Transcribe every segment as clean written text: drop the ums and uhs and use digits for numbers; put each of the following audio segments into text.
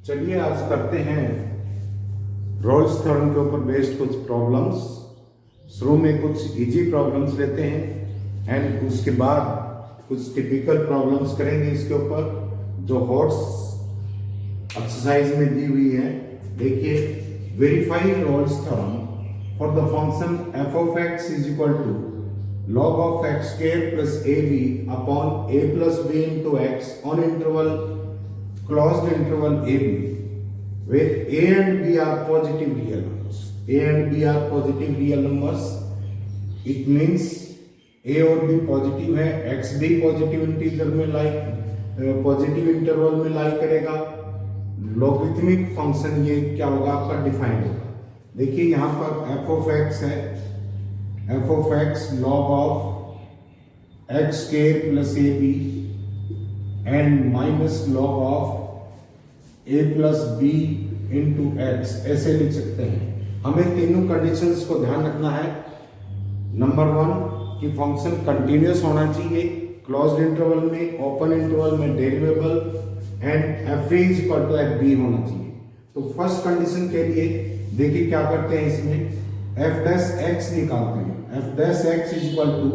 चलिए आज करते हैं रोल्स थ्योरम के ऊपर बेस्ड कुछ प्रॉब्लम्स। शुरू में कुछ इजी प्रॉब्लम्स लेते हैं एंड उसके बाद कुछ टिपिकल प्रॉब्लम्स करेंगे इसके ऊपर जो हॉट्स एक्सरसाइज में दी हुई है। देखिए, verify Rolle's theorem for the function f of x is equal to log of x square plus ab upon a plus b into x on interval closed interval ab where a and b are positive real numbers. A and b are positive real numbers. It means a और b positive है, x भी positive integer में positive interval में लाई करेगा। Logarithmic function ये क्या होगा आपका डिफाइंड होगा। देखिए यहाँ पर f of x है, f of x log of x square plus ab and minus log of a plus b into x ऐसे लिख सकते हैं। हमें तीनों कंडीशंस को ध्यान रखना है। नंबर 1 कि फंक्शन कंटिन्यूअस होना चाहिए, क्लोज्ड इंटरवल में, ओपन इंटरवल में derivable and f is equal to f b होना चाहिए। तो फर्स्ट कंडीशन के लिए देखिए क्या करते हैं, इसमें f डैश x निकालते हैं। f dash x is equal to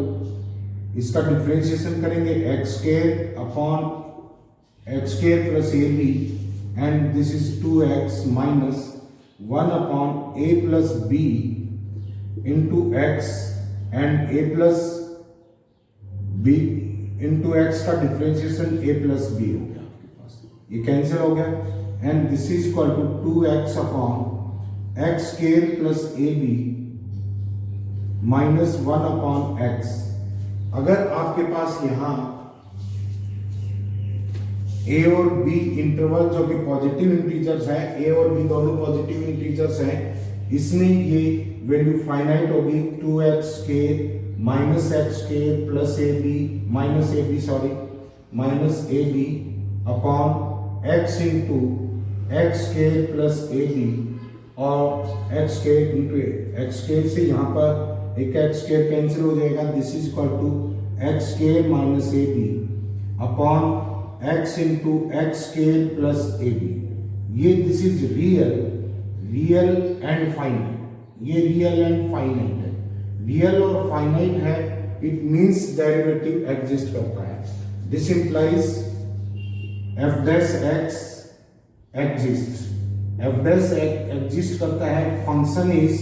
इसका डिफरेंशिएशन करेंगे x square upon x square plus ab and this is 2x minus 1 upon a plus b into x and a plus b into x का differentiation a plus b हो गया आपके पास, ये cancel हो गया and this is equal to 2x upon x square plus ab minus 1 upon x। अगर आपके पास यहाँ a और b इंटरवल जो कि पॉजिटिव इंटीजर्स है, a और b दोनों पॉजिटिव इंटीजर्स हैं, इसमें ये वैल्यू फाइनाइट होगी 2x square minus x square plus minus ab upon x into x square plus ab और x square into x square से यहाँ पर एक x स्क्वायर कैंसिल हो जाएगा। This is equal to x square minus ab upon x into x square plus ab। ये this is real and finite, ये रियल एंड फाइनाइट है। रियल और फाइनाइट है, इट मींस डेरिवेटिव एग्जिस्ट करता है। This implies f dash x exist, f dash exist करता है, function is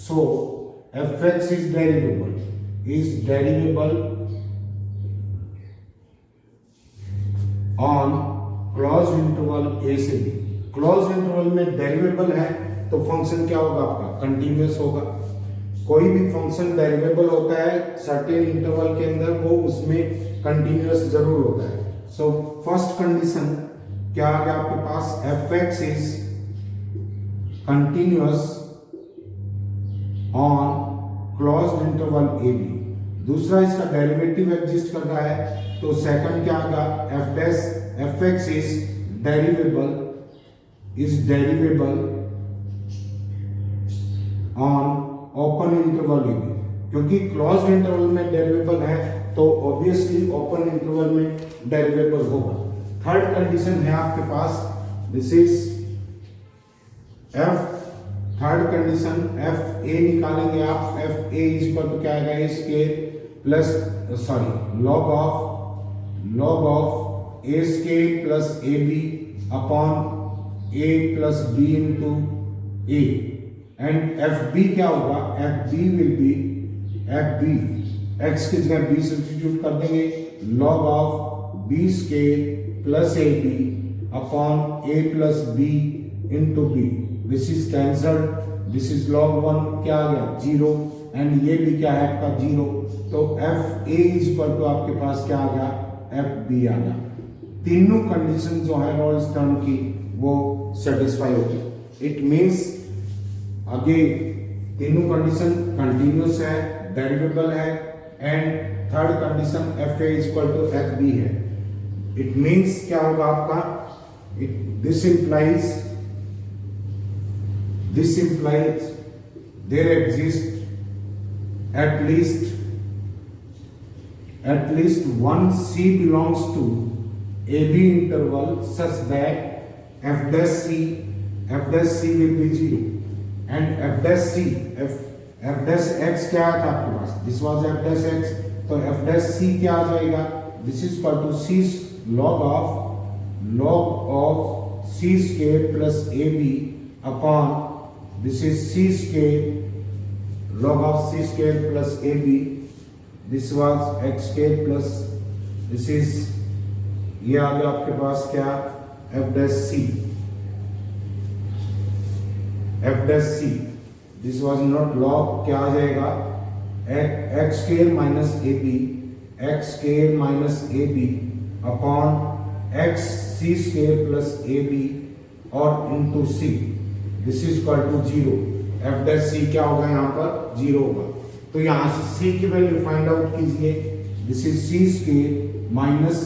so fx is derivable on close interval a से b। Close interval में derivable है तो फंक्शन क्या होगा आपका, कंटिन्यूअस होगा। कोई भी फंक्शन डेरिवेबल होता है सर्टेन इंटरवल के अंदर, वो उसमें कंटिन्यूअस जरूर होता है। सो फर्स्ट कंडीशन क्या आ गया आपके पास, fx is continuous on closed interval a b। दूसरा इसका डेरिवेटिव एग्जिस्ट कर रहा है, तो सेकंड क्या आएगा, fx is derivable on open interval a b। क्योंकि क्लोज्ड इंटरवल में डेरिवेबल है तो ऑब्वियसली ओपन इंटरवल में डेरिवेबल होगा। थर्ड कंडीशन है आपके पास, this is third condition f a निकालेंगे आप, f a is equal to क्या आएगा, a square plus log of a square plus ab upon a plus b into a and fb क्या होगा, fb विल बी x की जगह b substitute कर देंगे, log of b square plus ab upon a plus b into b। This is cancelled, this is log 1 क्या आ गया 0 and ये भी क्या है आपका 0। तो f a is equal to आपके पास क्या आ गया, f b आ गया। तीनों कंडीशन जो है रोल्स थ्योरम की वो सेटिस्फाई होगी। इट मींस अगेन तीनों कंडीशन कंटिन्यूअस है, डेरिवेबल है and third condition f a is equal to f b है। इट मींस क्या होगा आपका, this implies there exists at least one C belongs to AB interval such that f dash c will be 0 and f dash x क्या था आपके पास, this was f dash x, तो f dash c क्या आ जाएगा, this is equal to c log of c square plus ab upon this is c square log of c square plus ab, this was x square plus this is ये आ गया आपके पास क्या f dash c, this was not log, क्या आ जाएगा x square minus ab upon x c square plus ab और into c, this is equal to 0, f dash c क्या होगा यहाँ पर 0 होगा। तो यहाँ से c की वैल्यू फाइंड आउट कीजिए, this is c square minus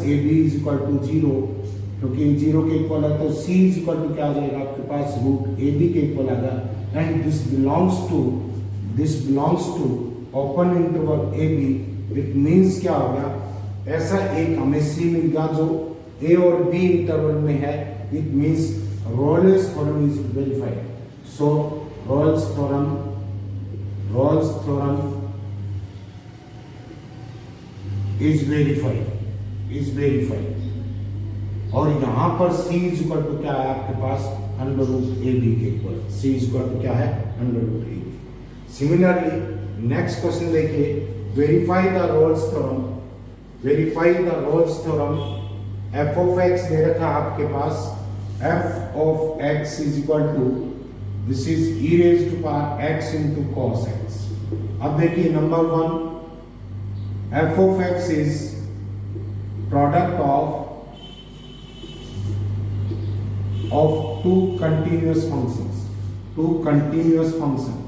ab is equal to 0, क्योंकि 0 के इक्वल है तो c इज इक्वल टू क्या आ जाएगा आपके पास रूट ab के इक्वल आ गया and this belongs to open interval ab, it means क्या हो गया, ऐसा एक हमें c मिल गया जो a और b इंटरवल में है, it means Rolle's theorem is verified. So Rolle's theorem is verified. और यहाँ पर c इज इक्वल टू क्या है आपके पास अंडर रूट ए बी के equal, c is equal to क्या है under root A B. Similarly next question देखिए, verify the Rolle's theorem, f of x दे रखा आपके पास, f of x is equal to this is e raised to power x into cos x। अब देखिए number 1, f of x is product of two continuous functions, two continuous functions।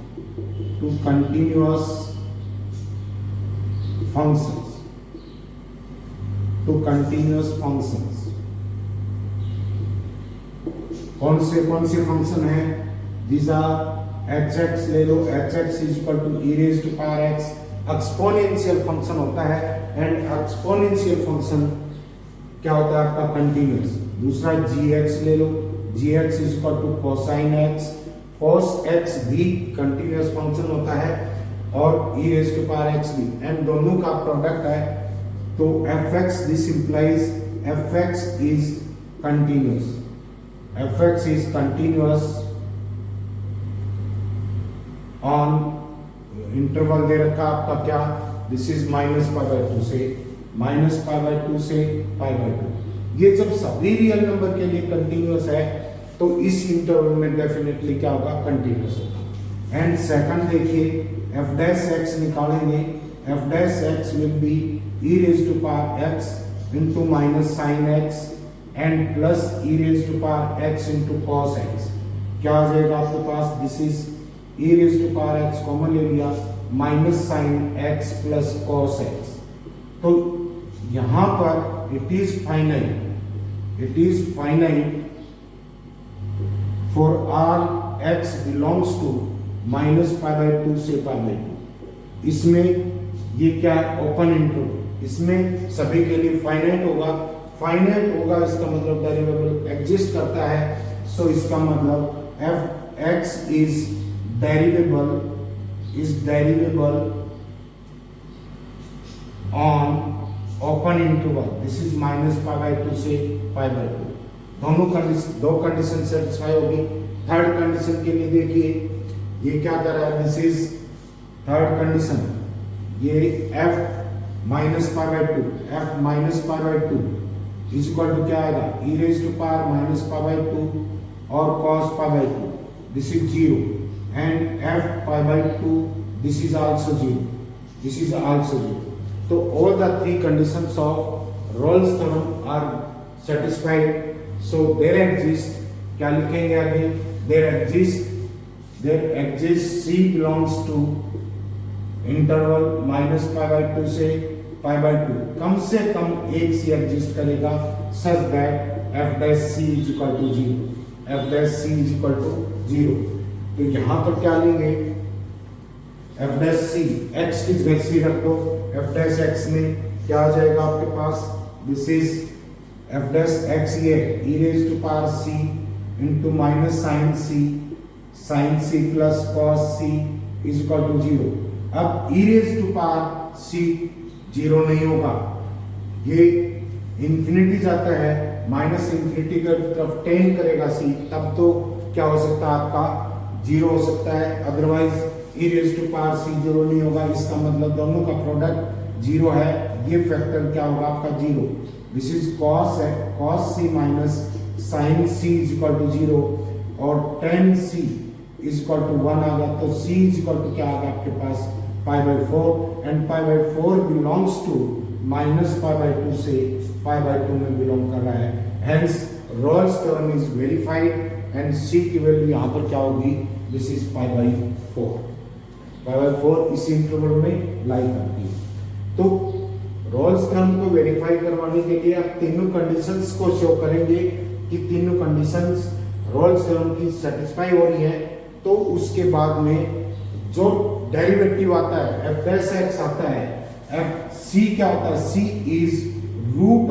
कौन से function है, these are hx ले लो, hx is equal to e raised to power x, exponential function होता है and exponential function क्या होता है आपका कंटीन्यूअस। दूसरा gx ले लो, gx is equal to cosine x, cos x भी कंटीन्यूअस फंक्शन होता है और e raised to power x भी, एंड दोनों का प्रोडक्ट है, तो fx this implies fx is continuous, fx is continuous on interval दे रखा आपका क्या, this is minus pi by 2 से पाई बाय 2। ये जब सभी रियल नंबर के लिए कंटिन्यूअस है तो इस इंटरवल में डेफिनेटली क्या होगा, कंटिन्यूअस होगा। एंड सेकंड देखिए, f dash x निकालेंगे, f dash x will be e raised to power x into minus sin x and plus e raised to power x into cos x, क्या आ जाएगा आपके पास, this is e raised to power x common ले लिया, minus sine x plus cos x। तो यहां पर it is finite for all x belongs to minus pi by 2 से पाई बाय 2। इसमें ये क्या है, ओपन इंटरवल, इसमें सभी के लिए फाइनाइट होगा, इसका मतलब डेरिवेबल एग्जिस्ट करता है, सो इसका मतलब f x is derivable on open interval, this is minus pi by 2 से पाई बाय 2। दो कंडीशन सेटिस्फाई होगी। थर्ड कंडीशन के लिए देखिए, ये क्या कर रहा है, दिस इज थर्ड कंडीशन, ये f minus pi by 2 is equal to क्या आएगा, e raised to power minus pi by 2 और cos pi by 2, this is 0 and f pi by 2 this is also 0। तो all the three conditions of Rolle's theorem are satisfied, so there exist, क्या लिखेंगे आगे, there exist c belongs to interval minus pi by 2 से pi by 2, कम से कम एक c exist करेगा such that f dash c is equal to 0। तो यहां पर क्या लेंगे, f dash c, x की जगह c रख दो, f dash x में क्या आ जाएगा आपके पास, this is F dash X ये e raise to power C into minus sine C plus cos C is equal to 0। अब e raise to power C 0 नहीं होगा, ये इंफिनिटी जाता है, माइनस इंफिनिटी की तरफ टेंड करेगा सी, तब तो क्या हो सकता है आपका 0 हो सकता है, otherwise e raise to power C 0 नहीं होगा। इसका मतलब दोनों का प्रोडक्ट 0 है, ये फैक्टर क्या होगा आपका 0। दिस इज कॉस है, cos c minus sine c is equal to 0 और tan c is equal to 1 आ गया, तो सी इज इक्वल टू क्या आ गया आपके पास π/4 एंड π/4 बिलोंग्स टू -π/2 से π/2 में बिलोंग कर रहा है। Hence Rolle's theorem is verified and C की वैल्यू यहाँ पर क्या होगी, दिस इज π/4। π/4 इसी इंटरवल में लाई करती है। तो रोल्स थ्योरम को वेरीफाई करवाने के लिए आप तीनों कंडीशंस को शो करेंगे कि तीनों कंडीशंस रोल्स थ्योरम की सेटिस्फाई हो रही है, तो उसके बाद में जो डेरिवेटिव आता है एफ डैश एक्स आता है, एफ सी क्या होता है, C is root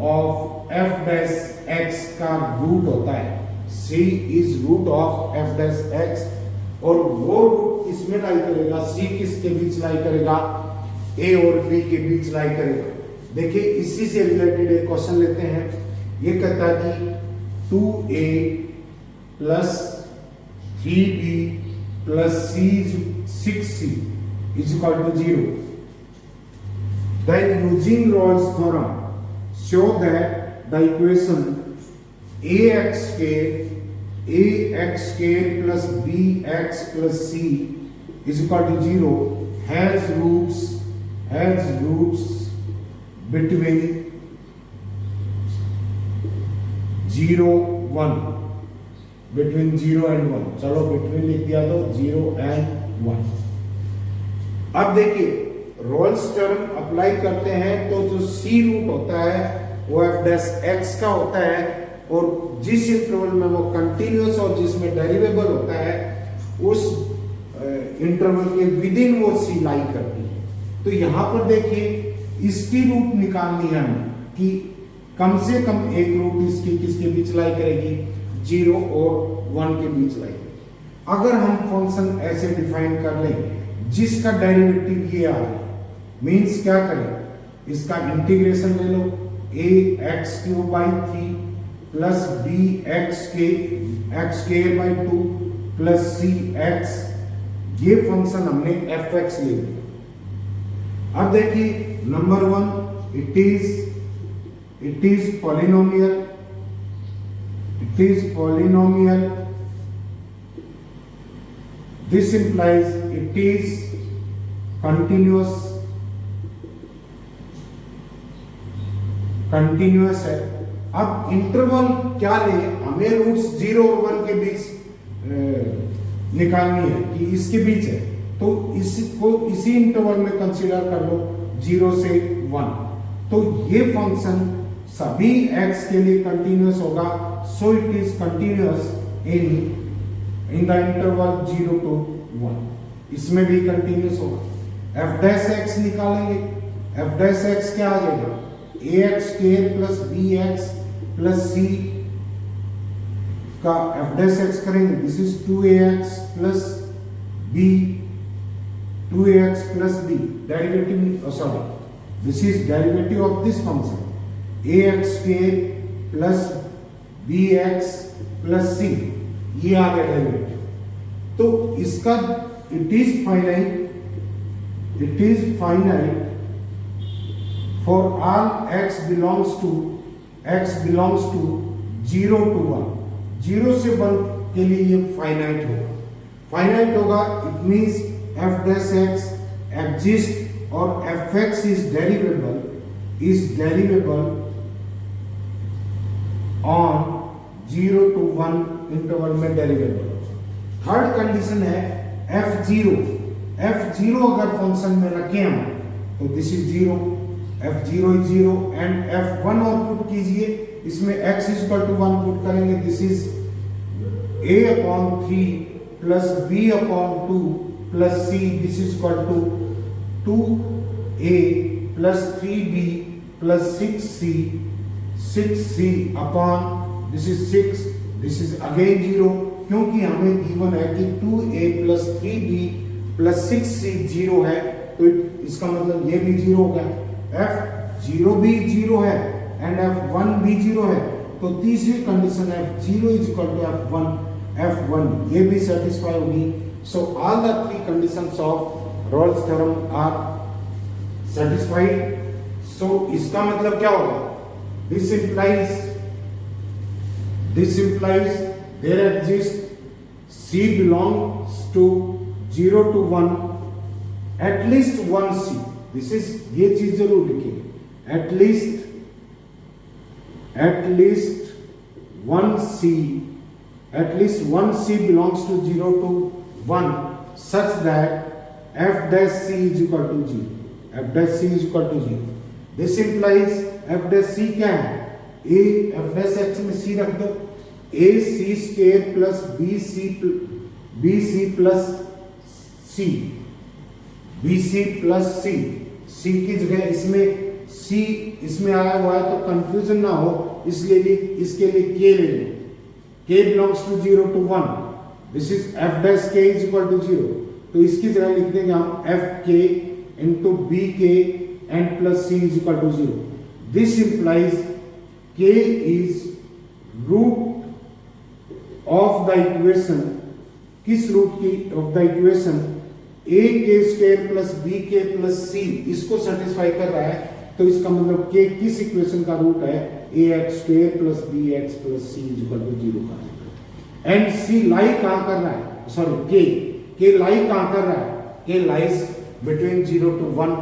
of F dash X का रूट होता है, C is root of F dash X, और वो रूट किसमें लाई करेगा, सी किसके बीच लाई करेगा, ए और बी के बीच लाई करेगा। देखिए इसी से रिलेटेड एक क्वेश्चन लेते हैं, ये कहता है कि 2a plus 3b plus c is 6c is equal to 0. Then using Rolle's theorem, show that the equation ax square plus bx plus c is equal to 0 has roots between 0 1, between 0 and 1, चलो between लिख दिया तो 0 and 1। अब देखिए Rolle's theorem apply करते हैं तो जो सी रूट होता है वो एफ डैश एक्स का होता है, और जिस इंटरवल में वो कंटिन्यूअस और जिसमें डेरिवेबल होता है उस इंटरवल के विद इन वो सी लाई करती है। तो यहां पर देखिए इसकी रूट निकालनी है हमें कि कम से कम एक रूट इसकी किसके बीच लाई करेगी, 0 और 1 के बीच लाई। अगर हम फंक्शन ऐसे डिफाइन कर लें जिसका डेरिवेटिव ये आ रहा है, मींस क्या करें, इसका इंटीग्रेशन ले लो, ax³ 3 plus bx² 2 plus cx, ये फंक्शन हमने fx ले लिया। अब देखिए number 1 it is polynomial, this implies it is continuous है। अब इंटरवल क्या ले, हमें रूट्स 0 और 1 के बीच निकालनी है कि इसके बीच है, तो इसको इसी इंटरवल में कंसीडर कर लो 0 से 1। तो ये फंक्शन सभी x के लिए कंटिन्यूअस होगा, so it is continuous in the interval 0 to 1। इसमें भी कंटिन्यूअस होगा। f डैश x निकालेंगे, f डैश x क्या आ जाएगा, ax² plus bx plus c का f डैश x करेंगे, this is 2ax plus b, 2ax plus b, derivative sorry this is derivative of this function ax² plus bx plus c, ये आ गया derivative. तो इसका it is finite for all x belongs to 0 to 1, 0 से 1 के लिए ये finite होगा। It means f dash x exist और fx is derivable on 0 to 1 interval में डेरिवेबल। थर्ड कंडीशन है f0 अगर फंक्शन में रखें हम तो this is 0, f0 is 0 and f1 और पुट कीजिए, इसमें x is equal to 1 put करेंगे, this is a/3 plus b/2 plus c, this is equal to 2a plus 3b plus 6c upon this is 6, this is again 0, क्योंकि हमें given है कि 2a plus 3b plus 6c 0 है, तो इसका मतलब ये भी 0 होगा, f0 भी 0 है एंड f1 भी 0 है, तो तीसरी condition f0 is equal to f1 ये भी सेटिस्फाई होगी. So all the three conditions of Rolle's theorem are satisfied. So इसका मतलब क्या होगा? This implies there exists C belongs to 0 to 1 at least one C. This is ये चीज जरूर लिखेंगे, at least one C belongs to 0 to 1 such that f dash C is equal to 0. f dash C is equal to 0. This implies f dash C क्या है? a f dash x में C रख दो, a C square plus b c plus c, bc plus c, c की जगह इसमें c इसमें आया हुआ है तो कंफ्यूजन ना हो, इसलिए इसके लिए k ले लो. k belongs to 0 to 1. This is f dash k is equal to 0. तो इसकी जगह लिख देंगे हम f k into b k and plus c is equal to 0. This implies k is root of the equation. किस root की of the equation a k square plus b k plus c इसको satisfy कर रहा है, तो इसका मतलब k किस इक्वेशन का रूट है? ax square plus bx plus c is equal to 0 का. एंड c लाई कहां कर रहा है? सॉरी k लाई कहां कर रहा है? k lies between 0 to 1.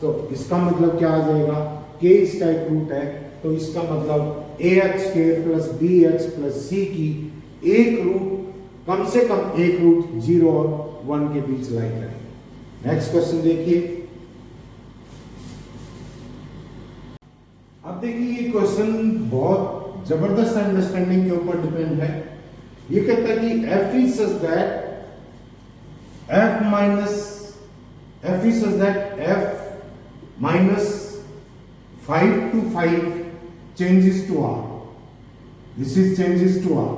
तो इसका मतलब क्या आ जाएगा? k इसका एक रूट है, तो इसका मतलब ax square plus bx plus c की एक रूट, कम से कम एक रूट 0 और 1 के बीच लाई करेंगे. नेक्स्ट क्वेश्चन देखिए. अब देखिए ये क्वेश्चन बहुत जबरदस्त अंडरस्टैंडिंग के ऊपर डिपेंड है. ये कहता है कि f is such that f minus 5 to 5 changes to r. This is changes to r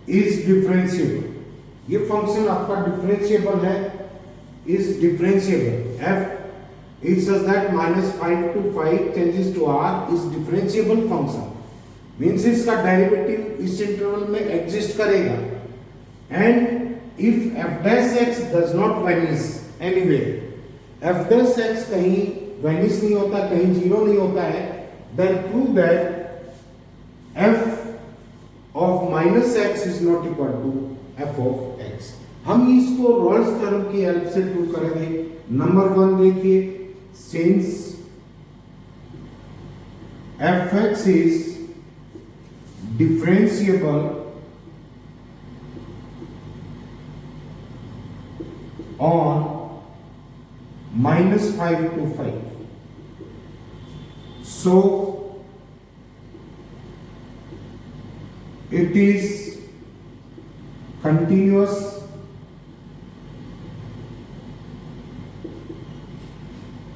is differentiable. ये फंक्शन आपका डिफरेंशिएबल है, is differentiable. f is such that minus 5 to 5 changes to r is differentiable function. Means इसका derivative इस interval में exist करेगा. And if f dash x does not vanish anywhere, f dash x कहीं vanish नहीं होता, कहीं zero नहीं होता है, then prove that f of minus x is not equal to f of x. हम इसको रोल्स थ्योरम की हेल्प से प्रूव करेंगे. नंबर 1 देखिए, since fx is differentiable on minus 5 to 5, so it is continuous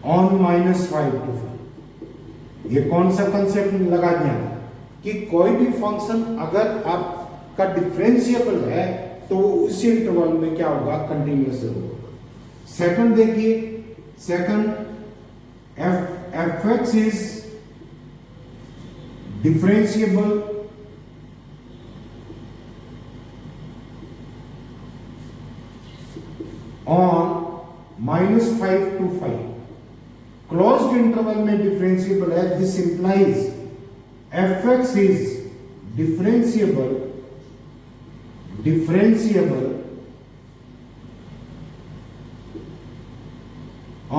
on minus 5 to 5. ये कौन सा concept लगा दिया कि कोई भी फंक्शन अगर आपका डिफरेंशिएबल है तो उसी इंटरवल में क्या होगा? कंटिन्यूअस होगा. सेकंड देखिए, second fx is differentiable on minus 5 to 5. Closed interval में डिफरेंशिएबल है. This implies fx is differentiable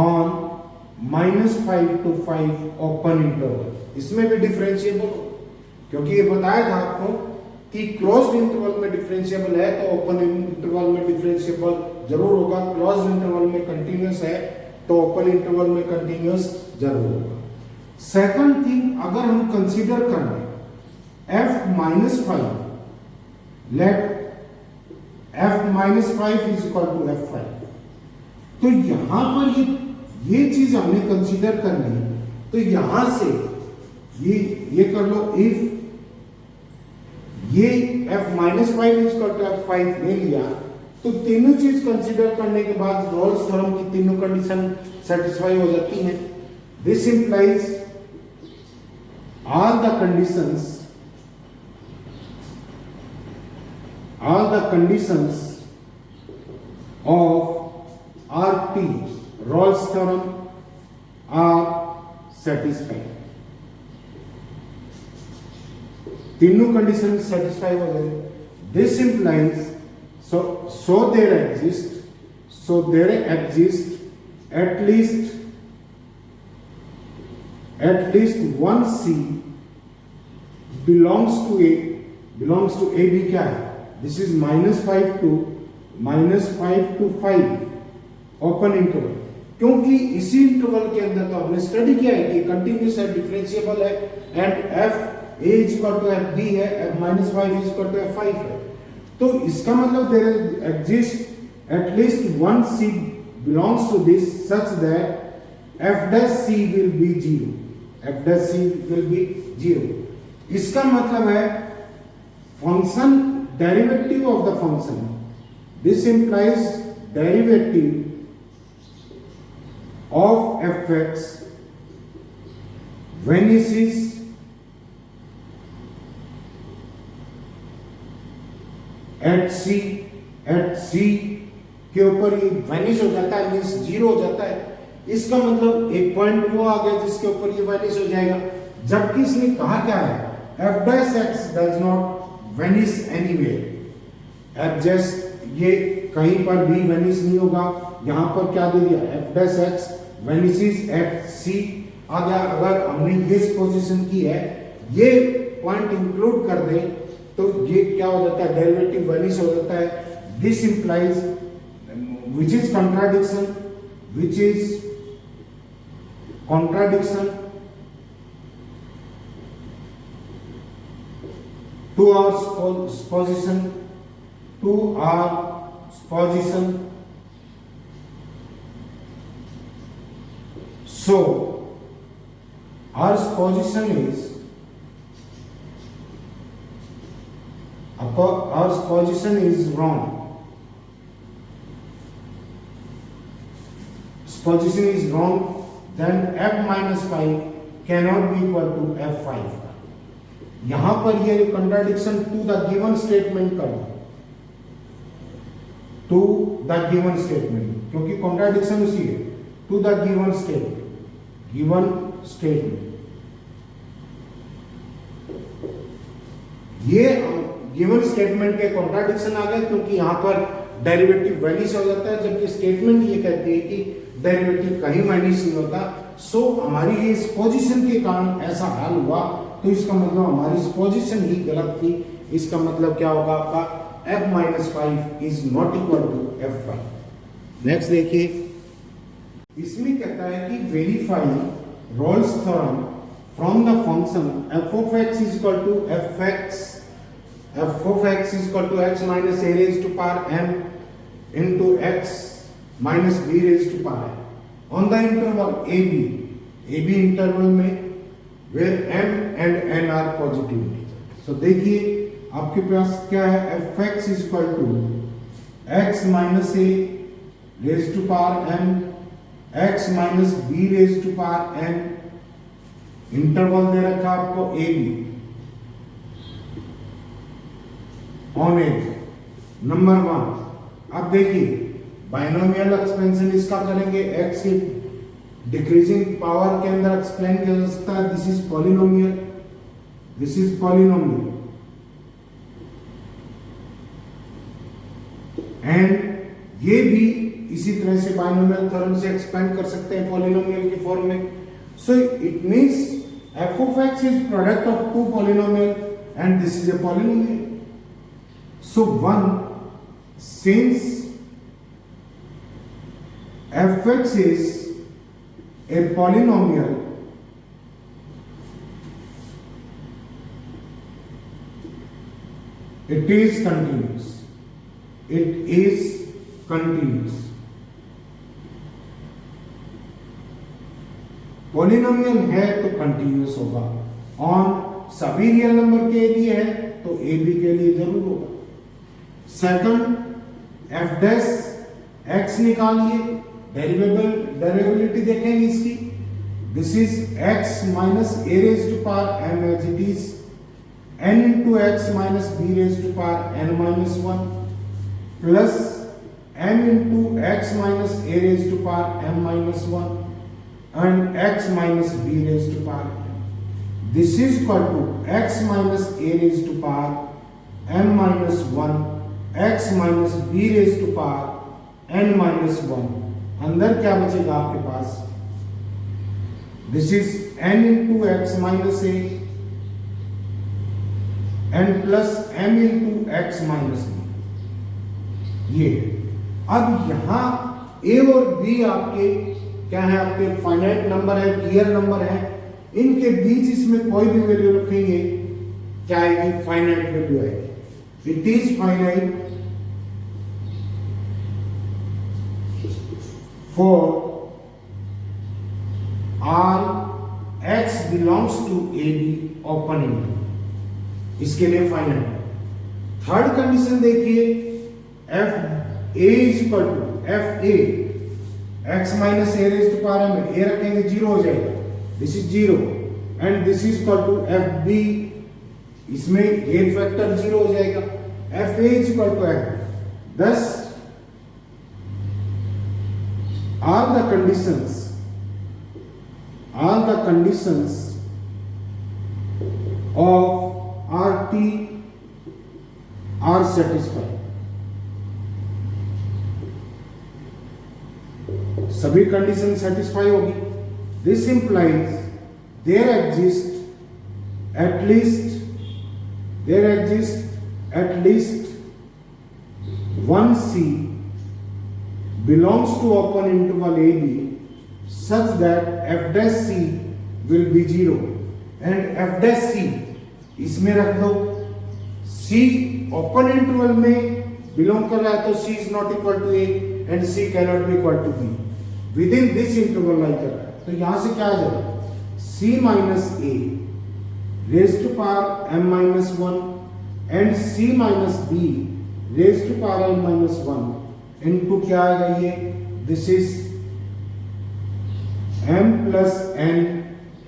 on minus 5 to 5 open interval. इसमें भी डिफरेंशिएबल हो, क्योंकि ये बताया था आपको कि क्लोज्ड इंटरवल में डिफरेंशिएबल है तो ओपन इंटरवल में डिफरेंशिएबल जरूर होगा. क्लोज्ड इंटरवल में कंटिन्यूअस है तो ओपन इंटरवल में कंटिन्यूअस जरूर होगा. सेकंड थिंग, अगर हम कंसीडर कर लें f minus 5, let f minus 5 is equal to f5, तो यहां पर ये चीज हमने कंसीडर करनी तो यहां से ये कर लो, इफ ये f-5 is equal to f5 ले लिया, तो तीनों चीज कंसीडर करने के बाद रोल्स थ्योरम की तीनों कंडीशन सेटिस्फाई हो जाती हैं। This implies all the conditions of RT, Rolle's theorem, are satisfied. तीनों कंडीशन सेटिस्फाई हो गए। This implies so there exists at least one C belongs to A भी क्या है? This is -5 to 5 open interval, क्योंकि इसी इंटरवल के अंदर तो हमने स्टडी किया है कि कंटिन्यूस है, डिफरेंशिएबल है, and f a is equal to f b है, f-5 is equal to f5 है। तो इसका मतलब there exist at least one c belongs to this such that f' c will be 0, f' c will be 0। इसका मतलब है function derivative of the function, this implies derivative of fx vanishes at c के ऊपर ये vanish हो जाता है, means 0 हो जाता है। इसका मतलब एक पॉइंट वो आ गया जिसके ऊपर ये वैनिश हो जाएगा, जबकि इसने कहा क्या है, f' does not vanish anywhere, just ये कहीं पर भी वैनिश नहीं होगा। यहां पर क्या दे दिया, f' vanishes at c आ गया। अगर हमने ये पोजीशन की है, ये पॉइंट इंक्लूड कर दे तो ये क्या हो जाता है, डेरिवेटिव वैनिश हो जाता है। This implies which is contradiction to our position, so our position is wrong. Position is wrong, then f-5 cannot be equal to f5। यहां पर ये contradiction to the given statement कर दो, टू द गिवन स्टेटमेंट, क्योंकि contradiction उसी है, to the given statement. ये given statement के कंट्राडिक्शन आ गए, क्योंकि यहां पर डेरिवेटिव वैनिश हो जाता है, जबकि स्टेटमेंट ये कहती है कि डेरिवेटिव कहीं वैनिश नहीं होता। सो हमारी ये इस पोजीशन के कारण ऐसा हाल हुआ, तो इसका मतलब हमारी इस पोजीशन ही गलत थी। इसका मतलब क्या होगा आपका, f-5 is not equal to f5। Next देखिए, इसमें कहता है कि verify Rolle's theorem from the function f(x) is equal to f(x) is equal to x minus a raise to power m into x minus b raised to power n on the interval ab interval में where m and n are positive integer। so देखिए आपके पास क्या है, f(x) is equal to x minus a raised to power m, x minus b raised to power n, interval दे रखा आपको ab on a number 1। अब देखिए बाइनोमियल एक्सपेंशन इसका करेंगे, x की डिक्रीजिंग पावर के अंदर एक्सप्लेन किया जा सकता है। दिस इज पॉलिनोमियल एंड ये भी इसी तरह से बाइनोमियल थ्योरम से एक्सपेंड कर सकते हैं पॉलिनोमियल के फॉर्म में। So it means f(x) is product of two polynomial and this is a polynomial. So one, since f(x) is a polynomial, it is continuous, polynomial है तो कंटिन्यूअस होगा, on सभी रियल नंबर के लिए है तो ए बी के लिए जरूर होगा। सेकंड एफ डैश एक्स निकालिए, डेरिवेबिलिटी देखेंगे इसकी। This is x minus a raise to power m as it is n into x minus b raised to power n minus 1 plus m into x minus a raised to power m minus 1 and x minus b raised to power n. This is equal to x minus a raised to power m minus 1 x minus b raised to power n minus 1. अंदर क्या बचेगा आपके पास? This is n into x minus a n plus m into x minus b. ये अब यहां a और b आपके क्या है? आपके फाइनाइट नंबर है, रियल नंबर है, इनके बीच इसमें कोई भी वैल्यू रखेंगे क्या आएगी? फाइनाइट वैल्यू आएगी। It is finite for R x belongs to a b open into, इसके लिए फाइनाइट। थर्ड कंडीशन देखिए, f a is equal to f a x minus a raise to power में a रखेंगे zero हो जाएगा, this is zero, and this is equal to f b, इसमें a factor zero हो जाएगा, f a is equal to f. Thus all the conditions of RT are satisfied। सभी condition satisfy होगी। This implies there exist at least one c belongs to open interval AB such that f dash c will be 0 and f dash c इसमें रख दो। c open interval में belong कर रहा है तो c is not equal to a and c cannot be equal to b within this interval लाई कर रहा है, तो यहां से क्या आ जाएगा? c minus a raised to power m minus 1 and c minus b raised to power m minus 1 into क्या आएगा? ये this is m plus n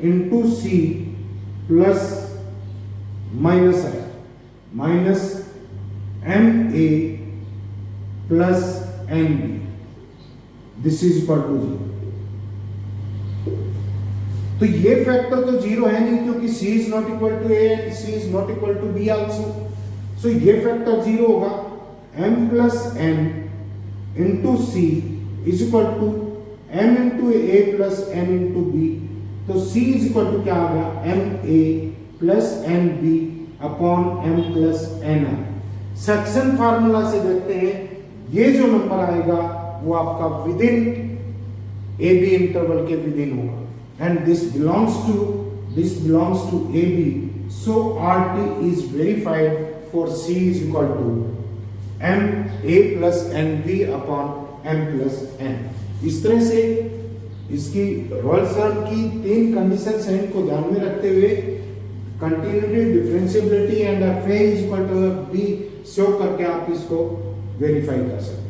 into C plus minus है minus M A plus N B, this is equal to 0। तो ये factor तो zero है नहीं क्योंकि c is not equal to a and c is not equal to b also, so ये factor zero होगा। m plus n into C is equal to M into A plus N into B, तो C is equal to क्या आ गया? M A plus N B upon M plus N are. Section formula से देखते हैं, ये जो number आएगा वो आपका विदिन ए बी इंटरवल के विदिन होगा and this belongs to a b, so R T is verified for c is equal to m A plus N B upon M plus n. इस तरह से इसकी Rawls-therm की 3 conditions हैं, इनको ध्यान में रखते हुए continuity, differentiability and f a is equal to b show करके आप इसको वेरीफाई कर सकते हैं।